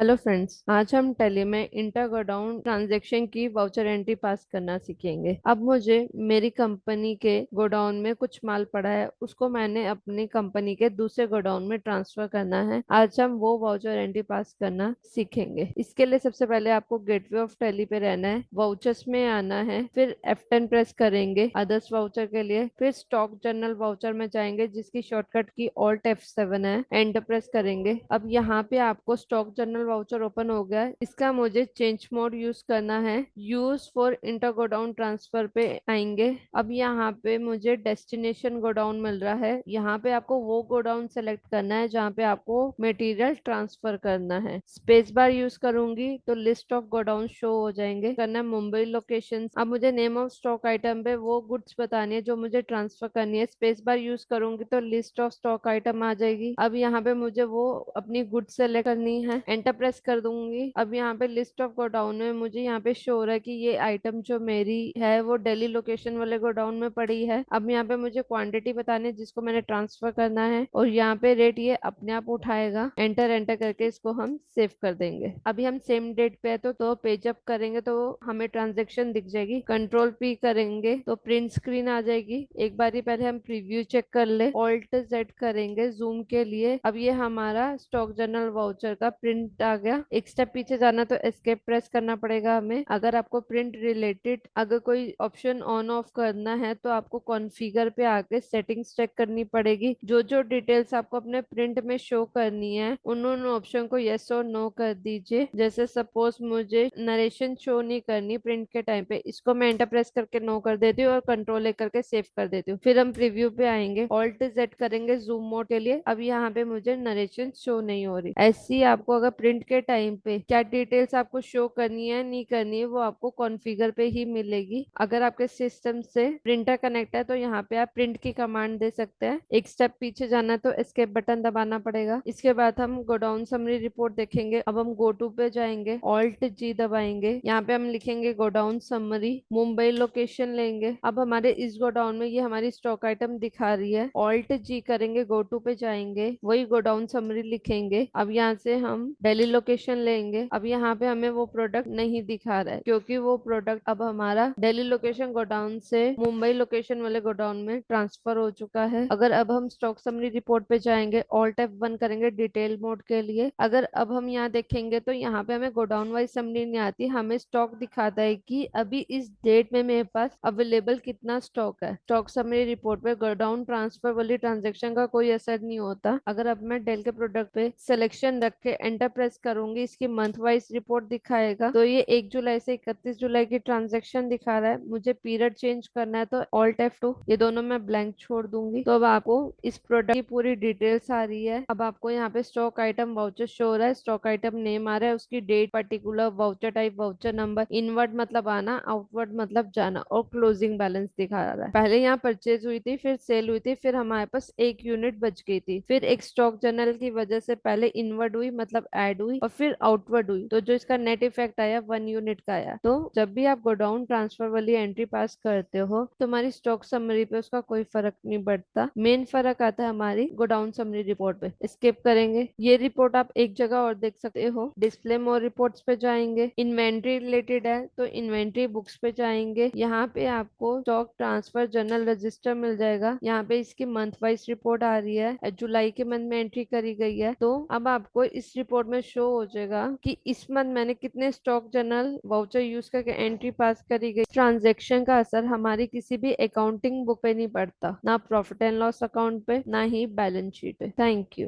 Hello friends, आज हम tally में इंटर गोडाउन ट्रांजैक्शन की वाउचर एंट्री पास करना सीखेंगे। अब मुझे मेरी कंपनी के गोडाउन में कुछ माल पड़ा है, उसको मैंने अपनी कंपनी के दूसरे गोडाउन में ट्रांसफर करना है। आज हम वो वाउचर एंट्री पास करना सीखेंगे। इसके लिए सबसे पहले आपको गेटवे ऑफ टैली पे रहना है, वाउचर्स में आना है, फिर F10 प्रेस करेंगे अदर्स वाउचर के लिए, फिर स्टॉक जनरल वाउचर में जाएंगे जिसकी शॉर्टकट की ऑल्ट F7 है, एंटर प्रेस करेंगे। अब यहाँ पे आपको स्टॉक जनरल वाउचर ओपन हो गया है। इसका मुझे चेंज मोड यूज करना है, use for inter godown transfer पे आएंगे। अब यहाँ पे मुझे डेस्टिनेशन गोडाउन मिल रहा है, यहाँ पे आपको वो गोडाउन सेलेक्ट करना है जहाँ पे आपको मटेरियल ट्रांसफर करना है। स्पेस बार यूज करूंगी तो लिस्ट ऑफ गोडाउन शो हो जाएंगे। करना है मुंबई लोकेशन। अब मुझे नेम ऑफ स्टॉक आइटम पे वो गुड्स बतानी है जो मुझे ट्रांसफर करनी है। स्पेस बार यूज करूंगी तो लिस्ट ऑफ स्टॉक आइटम आ जाएगी। अब यहाँ पे मुझे वो अपनी गुड्स सेलेक्ट करनी है, एंटर प्रेस कर दूंगी। अब यहाँ पे लिस्ट ऑफ गोडाउन में मुझे यहाँ पे शो हो रहा है कि ये आइटम जो मेरी है वो दिल्ली लोकेशन वाले गोडाउन में पड़ी है। अब यहाँ पे मुझे क्वांटिटी बतानी है जिसको मैंने ट्रांसफर करना है, और यहाँ पे रेट ये अपने आप उठाएगा। एंटर एंटर करके इसको हम सेव कर देंगे। अभी हम सेम डेट पे है तो पेज अप करेंगे तो हमें ट्रांजेक्शन दिख जाएगी। कंट्रोल पी करेंगे तो प्रिंट स्क्रीन आ जाएगी। एक बारी पहले हम प्रीव्यू चेक कर ले, ऑल्ट जेड करेंगे जूम के लिए। अब ये हमारा स्टॉक जनरल वाउचर का प्रिंट आ गया। एक स्टेप पीछे जाना तो एस्केप प्रेस करना पड़ेगा हमें। अगर आपको प्रिंट रिलेटेड अगर कोई ऑप्शन ऑन ऑफ करना है तो आपको कॉन्फ़िगर पे आके सेटिंग्स चेक करनी पड़ेगी। जो जो डिटेल्स आपको अपने प्रिंट में शो करनी है उन ऑप्शन को यस और नो कर दीजिए। जैसे सपोज मुझे नरेशन शो नहीं करनी प्रिंट के टाइम पे, इसको मैं एंटर प्रेस करके नो कर देती हूँ और कंट्रोल ए करके सेव कर देती हूँ। फिर हम प्रीव्यू पे आएंगे, ऑल्ट जेड करेंगे जूम मोड के लिए। अब यहाँ पे मुझे नरेशन शो नहीं हो रही। ऐसी आपको अगर प्रिंट के टाइम पे क्या डिटेल्स आपको शो करनी है नहीं करनी है वो आपको कॉन्फ़िगर पे ही मिलेगी। अगर आपके सिस्टम से प्रिंटर कनेक्ट है तो यहाँ पे आप प्रिंट की कमांड दे सकते हैं। एक स्टेप पीछे जाना तो एस्केप बटन दबाना पड़ेगा। इसके बाद हम गोडाउन समरी रिपोर्ट देखेंगे। अब हम गो टू पे जाएंगे, ऑल्ट जी दबाएंगे। यहाँ पे हम लिखेंगे गोडाउन समरी, मुंबई लोकेशन लेंगे। अब हमारे इस गोडाउन में ये हमारी स्टॉक आइटम दिखा रही है। ऑल्ट जी करेंगे, गो टू पे जाएंगे, वही गोडाउन समरी लिखेंगे। अब यहाँ से हम दिल्ली लोकेशन लेंगे। अब यहाँ पे हमें वो प्रोडक्ट नहीं दिखा रहा है क्योंकि वो प्रोडक्ट अब हमारा दिल्ली लोकेशन गोडाउन से मुंबई लोकेशन वाले गोडाउन में ट्रांसफर हो चुका है। अगर अब हम स्टॉक समरी रिपोर्ट पे जाएंगे, ऑल्ट F1 करेंगे डिटेल मोड के लिए। अगर अब हम यहाँ देखेंगे तो यहाँ पे हमें गोडाउन वाइज समरी नहीं आती, हमें स्टॉक दिखाता है कि अभी इस डेट में मेरे पास अवेलेबल कितना स्टॉक है। स्टॉक समरी रिपोर्ट पे गोडाउन ट्रांसफर वाली ट्रांजेक्शन का कोई असर नहीं होता। अगर अब मैं डेल के प्रोडक्ट पे सिलेक्शन रख के एंटर प्रेस करूंगी, इसकी मंथ वाइज रिपोर्ट दिखाएगा। तो ये 1 जुलाई से 31 जुलाई की ट्रांजेक्शन दिखा रहा है। मुझे पीरियड चेंज करना है तो ऑल्ट F2, ये दोनों मैं ब्लैंक छोड़ दूंगी। तो अब आपको इस प्रोडक्ट की पूरी डिटेल्स आ रही है। अब आपको यहाँ पे स्टॉक आइटम वाउचर शो हो रहा है, स्टॉक आइटम नेम आ रहा है, उसकी date, particular voucher type, voucher number, inward मतलब आना, आउटवर्ड मतलब जाना, और क्लोजिंग बैलेंस दिखा रहा है। पहले यहाँ परचेज हुई थी, फिर सेल हुई थी, फिर हमारे पास 1 यूनिट बच गई थी, फिर एक स्टॉक जनरल की वजह से पहले इनवर्ड हुई मतलब ऐड हुई, और फिर आउटवर्ड हुई। तो जो इसका नेट इफेक्ट आया 1 यूनिट का आया। तो जब भी आप गोडाउन ट्रांसफर वाली एंट्री पास करते हो तो हमारी स्टॉक समरी पे उसका कोई फर्क नहीं पड़ता। मेन फर्क आता है हमारी गोडाउन समरी रिपोर्ट पे। स्किप करेंगे। ये रिपोर्ट आप एक जगह और देख सकते हो, डिस्प्ले मोर रिपोर्ट्स पे जाएंगे। इन्वेंट्री रिलेटेड है तो इन्वेंट्री बुक्स पे जाएंगे। यहाँ पे आपको स्टॉक ट्रांसफर जर्नल रजिस्टर मिल जाएगा। यहाँ पे इसकी मंथ वाइज रिपोर्ट आ रही है, जुलाई के मंथ में एंट्री करी गई है। तो अब आपको इस रिपोर्ट में शो हो जाएगा कि इस मंथ मैंने कितने स्टॉक जनरल वाउचर यूज करके एंट्री पास करी गई। ट्रांजेक्शन का असर हमारी किसी भी अकाउंटिंग बुक पे नहीं पड़ता, ना प्रॉफिट एंड लॉस अकाउंट पे, ना ही बैलेंस शीट पे। Thank you.